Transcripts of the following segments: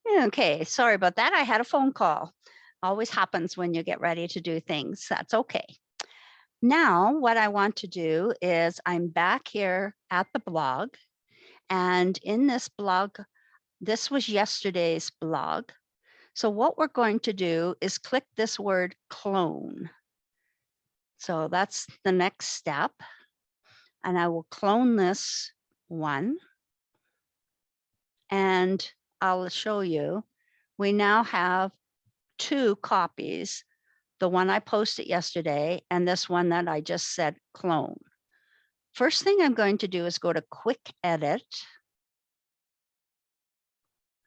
Okay, sorry about that. I had a phone call. Always happens when you get ready to do things. That's okay. Now, what I want to do is I'm back here at the blog, and in this blog, this was yesterday's blog. So what we're going to do is click this word clone. So that's the next step. And I will clone this one. And I'll show you. We now have two copies, the one I posted yesterday and this one that I just said clone. First thing I'm going to do is go to quick edit.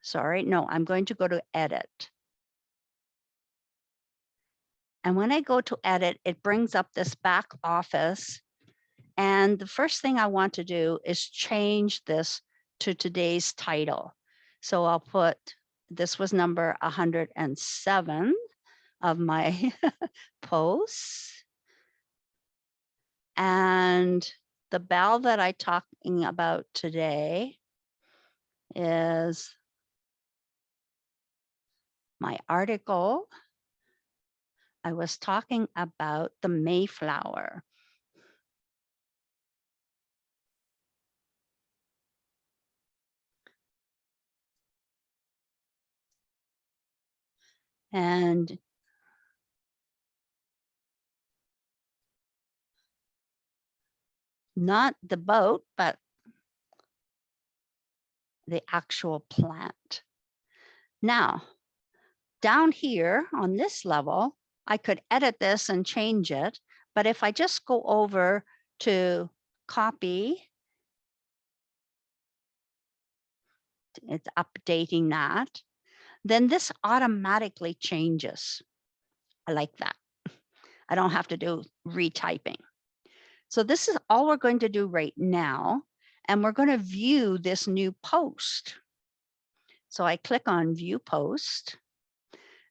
Sorry, no, I'm going to go to edit. And when I go to edit, it brings up this back office. And the first thing I want to do is change this to today's title. So I'll put, this was number 107 of my posts. And the bell that I'm talking about today is my article. I was talking about the Mayflower. And not the boat, but the actual plant. Now, down here on this level, I could edit this and change it. But if I just go over to copy, it's updating that, then this automatically changes. I like that. I don't have to do retyping. So this is all we're going to do right now. And we're going to view this new post. So I click on view post.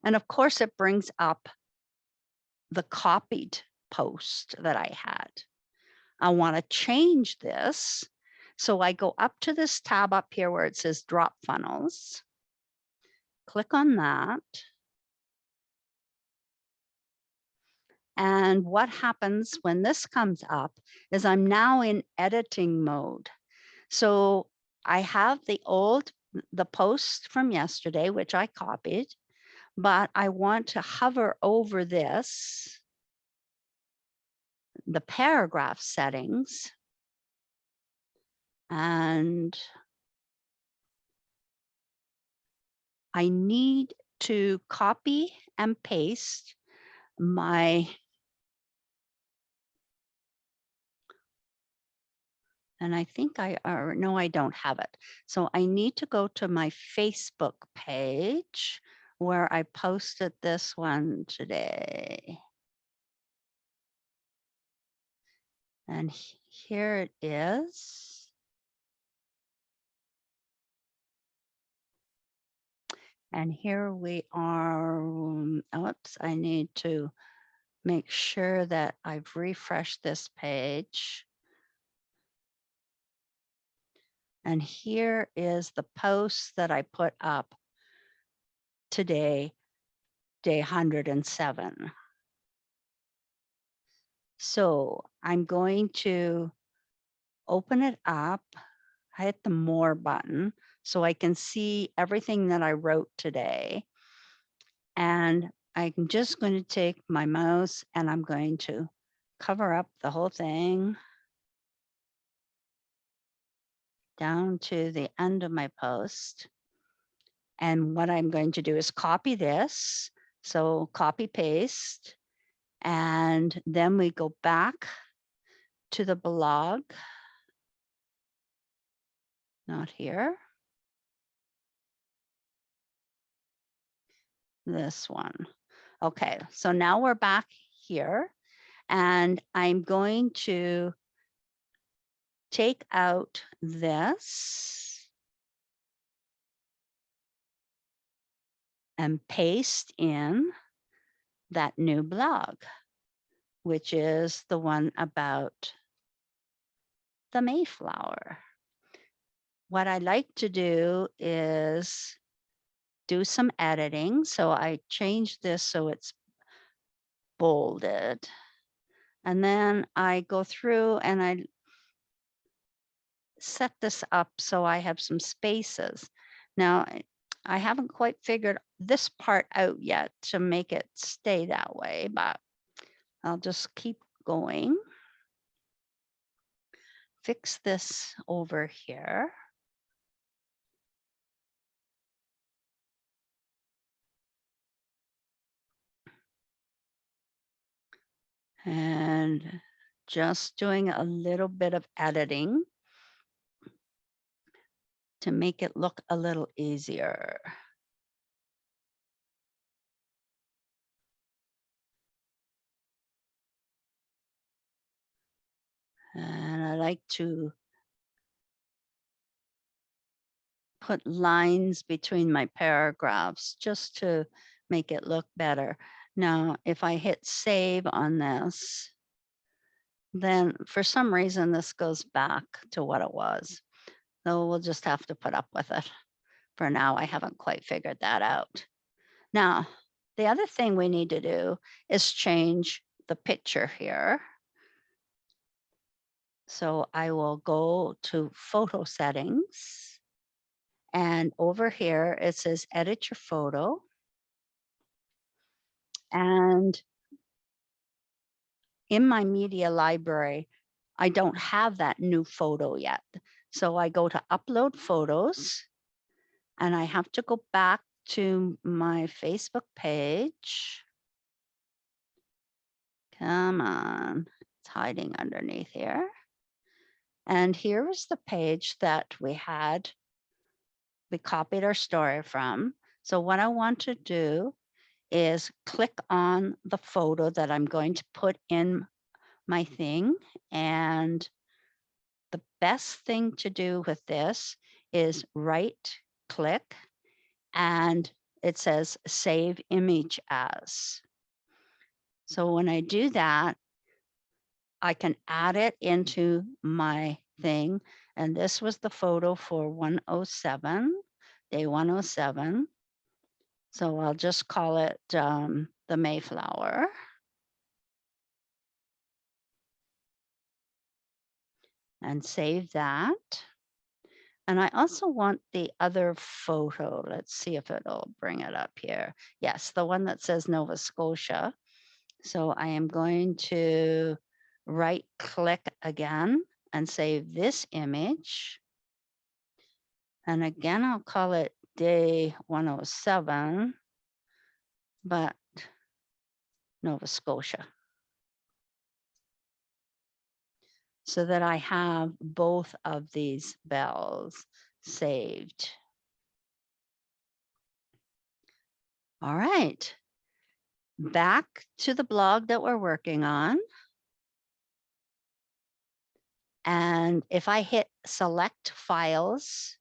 And of course, it brings up the copied post that I had. I want to change this. So I go up to this tab up here where it says drop funnels. Click on that. And what happens when this comes up is I'm now in editing mode. So I have the post from yesterday, which I copied, but I want to hover over this, the paragraph settings, and I need to copy and paste my, and I think no, I don't have it. So I need to go to my Facebook page where I posted this one today. And here it is. And here we are. Oops, I need to make sure that I've refreshed this page. And here is the post that I put up today, day 107. So I'm going to open it up, hit the more button so I can see everything that I wrote today. And I'm just going to take my mouse and I'm going to cover up the whole thing down to the end of my post. And what I'm going to do is copy this. So copy paste. And then we go back to the blog. Not here. This one. Okay, so now we're back here and I'm going to take out this and paste in that new blog, which is the one about the Mayflower. What I like to do is do some editing. So I changed this so it's bolded. And then I go through and I set this up so I have some spaces. Now, I haven't quite figured this part out yet to make it stay that way, but I'll just keep going. Fix this over here. And just doing a little bit of editing to make it look a little easier. And I like to put lines between my paragraphs just to make it look better. Now, if I hit save on this, then for some reason this goes back to what it was. So we'll just have to put up with it. For now, I haven't quite figured that out. Now, the other thing we need to do is change the picture here. So I will go to photo settings, and over here it says edit your photo. And in my media library, I don't have that new photo yet. So I go to upload photos, and I have to go back to my Facebook page. Come on, it's hiding underneath here. And here is the page that we copied our story from. So what I want to do is click on the photo that I'm going to put in my thing. And the best thing to do with this is right click, and it says save image as. So when I do that, I can add it into my thing. And this was the photo for 107, day 107. So I'll just call it the Mayflower. And save that. And I also want the other photo. Let's see if it'll bring it up here. Yes, the one that says Nova Scotia. So I am going to right click again and save this image. And again, I'll call it day 107, but Nova Scotia, so that I have both of these bells saved. All right, back to the blog that we're working on. And if I hit select files,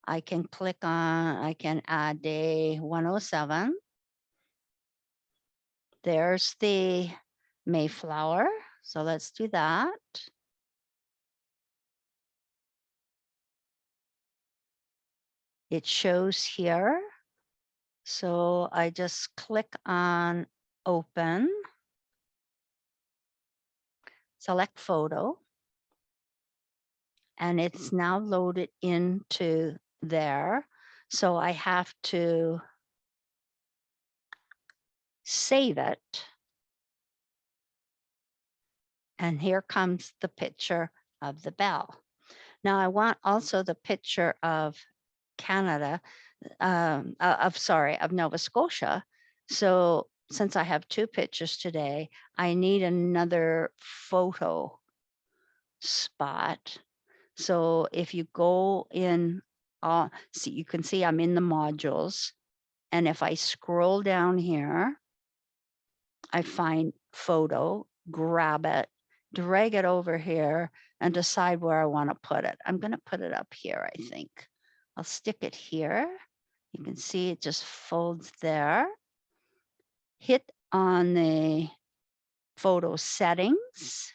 I can I can add day 107. There's the Mayflower. So let's do that. It shows here. So I just click on open, select photo, and it's now loaded into there. So I have to save it. And here comes the picture of the bell. Now I want also the picture of Canada, of Nova Scotia. So since I have two pictures today, I need another photo spot. So if you go in, see, you can see I'm in the modules. And if I scroll down here, I find photo, grab it, drag it over here, and decide where I want to put it. I'm going to put it up here, I think. I'll stick it here. You can see it just folds there. Hit on the photo settings.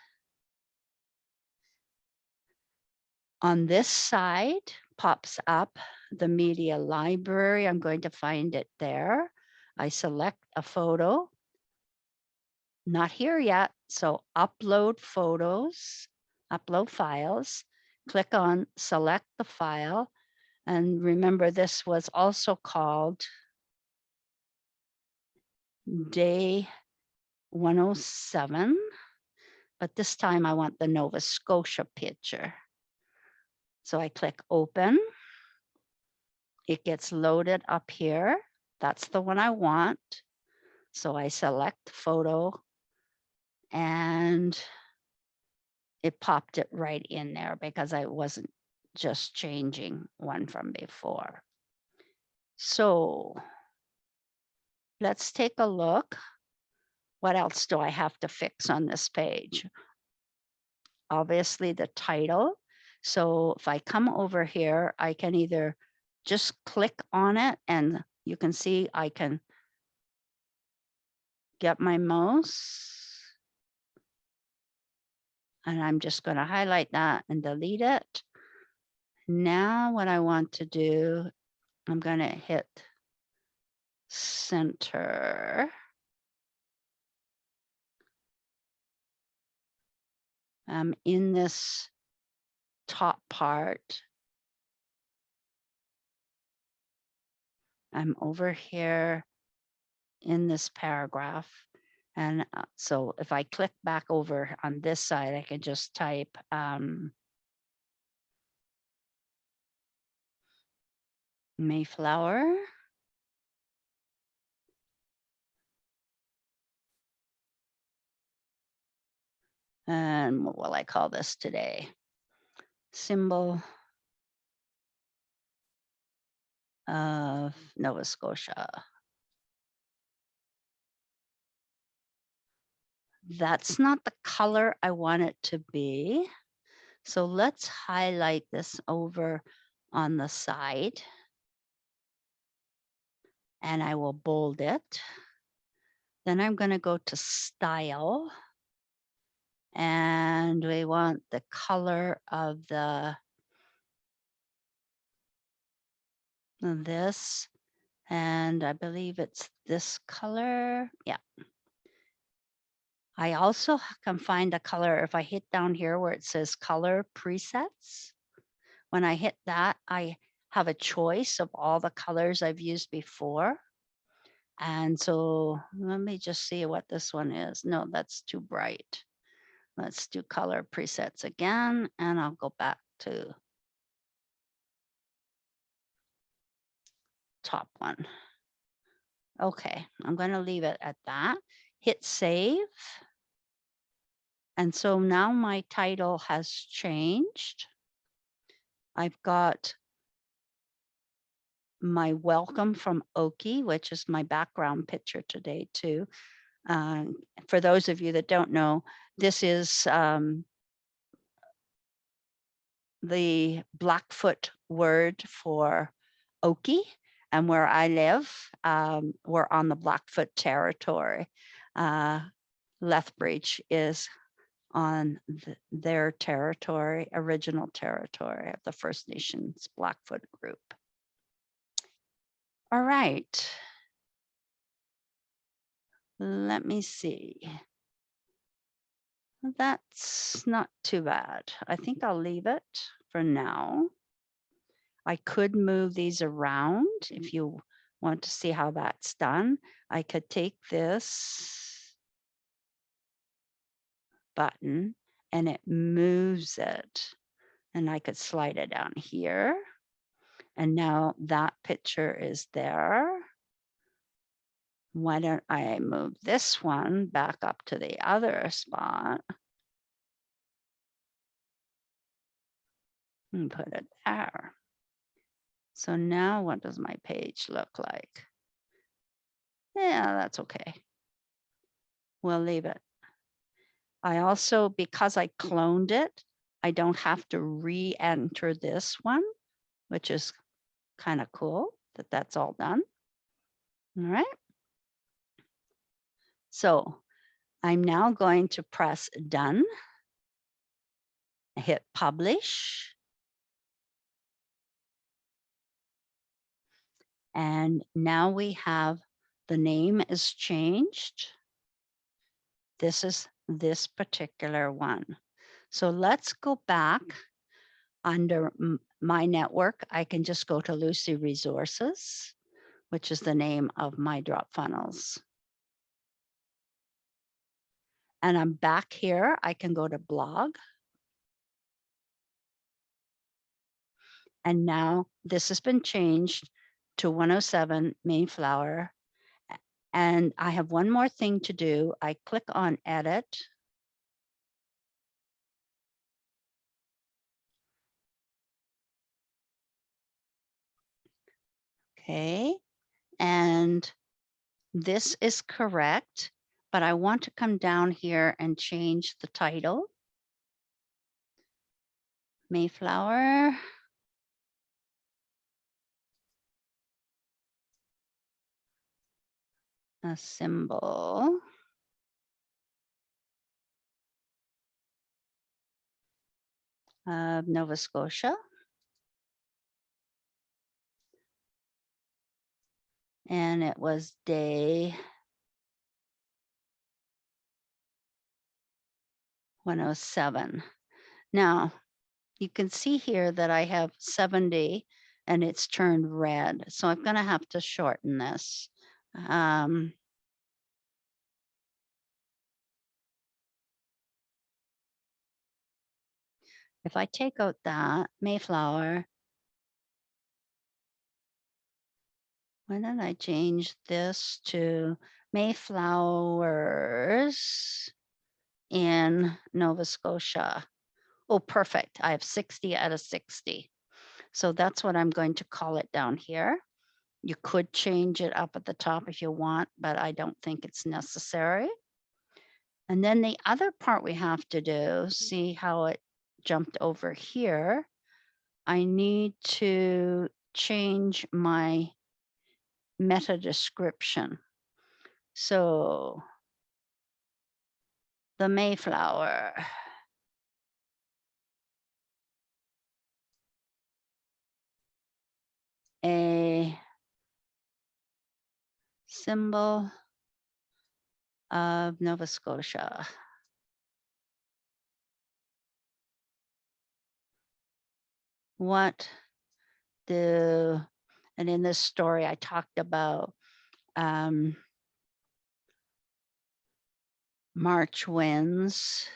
On this side pops up the media library. I'm going to find it there. I select a photo. Not here yet. So upload photos, upload files, click on select the file. And remember, this was also called day 107, but this time I want the Nova Scotia picture. So I click open. It gets loaded up here. That's the one I want. So I select photo and it popped it right in there because I wasn't just changing one from before. So let's take a look. What else do I have to fix on this page? Obviously the title. So if I come over here, I can either just click on it and you can see I can get my mouse and I'm just going to highlight that and delete it. Now what I want to do, I'm going to hit center. In this top part. I'm over here in this paragraph. And so if I click back over on this side, I can just type Mayflower. And what will I call this today? Symbol of Nova Scotia. That's not the color I want it to be. So let's highlight this over on the side. And I will bold it. Then I'm going to go to style. And we want the color of this. And I believe it's this color. Yeah. I also can find a color if I hit down here where it says color presets. When I hit that, I have a choice of all the colors I've used before. And so let me just see what this one is. No, that's too bright. Let's do color presets again, and I'll go back to top one. Okay, I'm going to leave it at that. Hit save. And so now my title has changed. I've got my welcome from Oki, which is my background picture today too. For those of you that don't know, this is the Blackfoot word for Oki. And where I live, we're on the Blackfoot territory. Lethbridge is on their territory, original territory of the First Nations Blackfoot group. All right. Let me see. That's not too bad. I think I'll leave it for now. I could move these around if you want to see how that's done. I could take this button and it moves it. And I could slide it down here. And now that picture is there. Why don't I move this one back up to the other spot and put it there. So now what does my page look like? Yeah, that's okay. We'll leave it. I also, because I cloned it, I don't have to re-enter this one, which is kind of cool that that's all done. All right. So I'm now going to press done, hit publish. And now we have the name is changed. This is this particular one. So let's go back under my network. I can just go to Lucy Resources, which is the name of my drop funnels. And I'm back here. I can go to blog. And now this has been changed to 107 Mayflower. And I have one more thing to do. I click on edit. Okay. And this is correct, but I want to come down here and change the title. Mayflower. A symbol. Of Nova Scotia. And it was day 107. Now, you can see here that I have 70 and it's turned red. So I'm going to have to shorten this. If I take out that Mayflower, why don't I change this to Mayflowers in Nova Scotia? Oh, perfect. I have 60 out of 60. So that's what I'm going to call it down here. You could change it up at the top if you want, but I don't think it's necessary. And then the other part we have to do, see how it jumped over here. I need to change my meta description. So the Mayflower. A symbol of Nova Scotia. What do, and in this story I talked about March winds.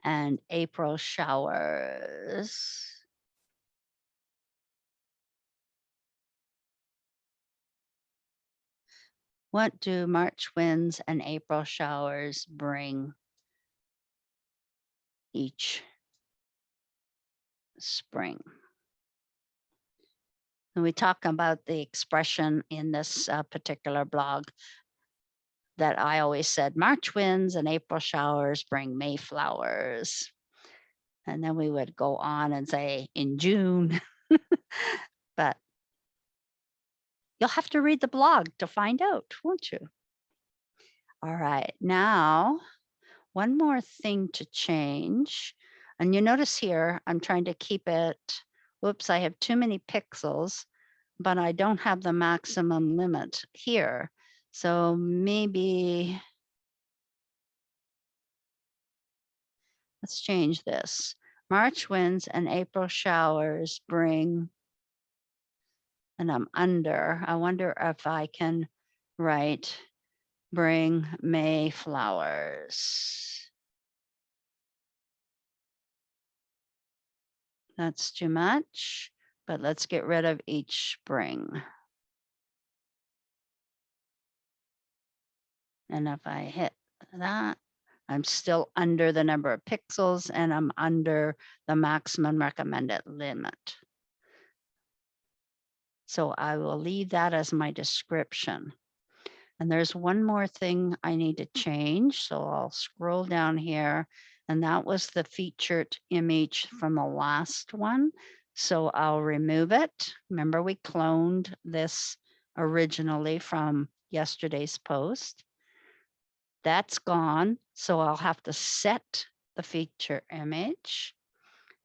And April showers. What do March winds and April showers bring each spring? And we talk about the expression in this particular blog that I always said, March winds and April showers bring Mayflowers. And then we would go on and say in June, but you'll have to read the blog to find out, won't you? All right, now one more thing to change. And you notice here, I'm trying to keep it, whoops, I have too many pixels, but I don't have the maximum limit here. So maybe let's change this. March winds and April showers bring, and I'm under, I wonder if I can write bring May flowers. That's too much, but let's get rid of each spring. And if I hit that, I'm still under the number of pixels and I'm under the maximum recommended limit. So I will leave that as my description. And there's one more thing I need to change. So I'll scroll down here, and that was the featured image from the last one. So I'll remove it. Remember, we cloned this originally from yesterday's post. That's gone. So I'll have to set the feature image.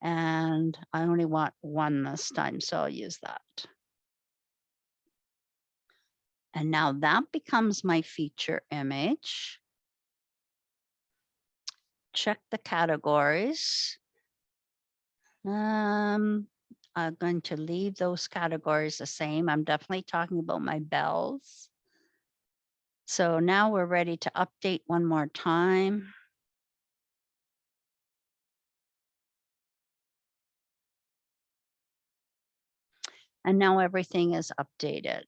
And I only want one this time, so I'll use that. And now that becomes my feature image. Check the categories. I'm going to leave those categories the same. I'm definitely talking about my bells. So now we're ready to update one more time. And now everything is updated.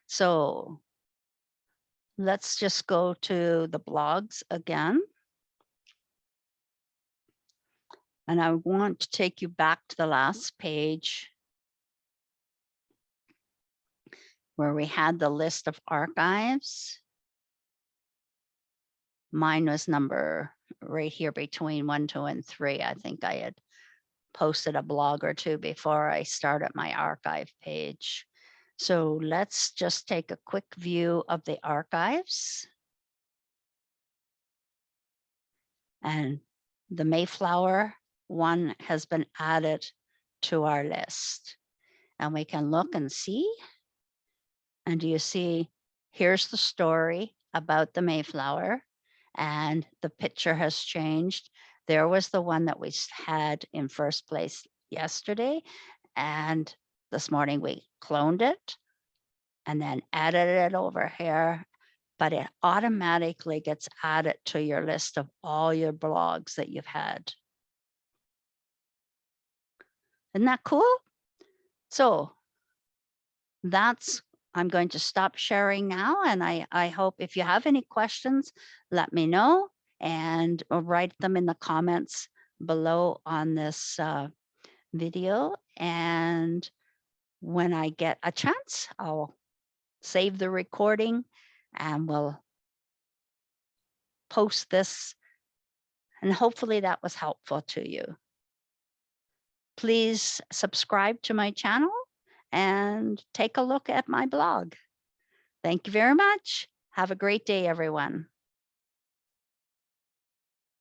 So let's just go to the blogs again. And I want to take you back to the last page where we had the list of archives. Mine was number right here between 1, 2, and 3. I think I had posted a blog or two before I started my archive page. So let's just take a quick view of the archives. And the Mayflower one has been added to our list. And we can look and see. And do you see, here's the story about the Mayflower, and the picture has changed. There was the one that we had in first place yesterday, and this morning we cloned it and then added it over here, but it automatically gets added to your list of all your blogs that you've had. Isn't that cool? So I'm going to stop sharing now. And I hope if you have any questions, let me know and write them in the comments below on this video. And when I get a chance, I'll save the recording and we'll post this. And hopefully that was helpful to you. Please subscribe to my channel and take a look at my blog. Thank you very much. Have a great day, everyone.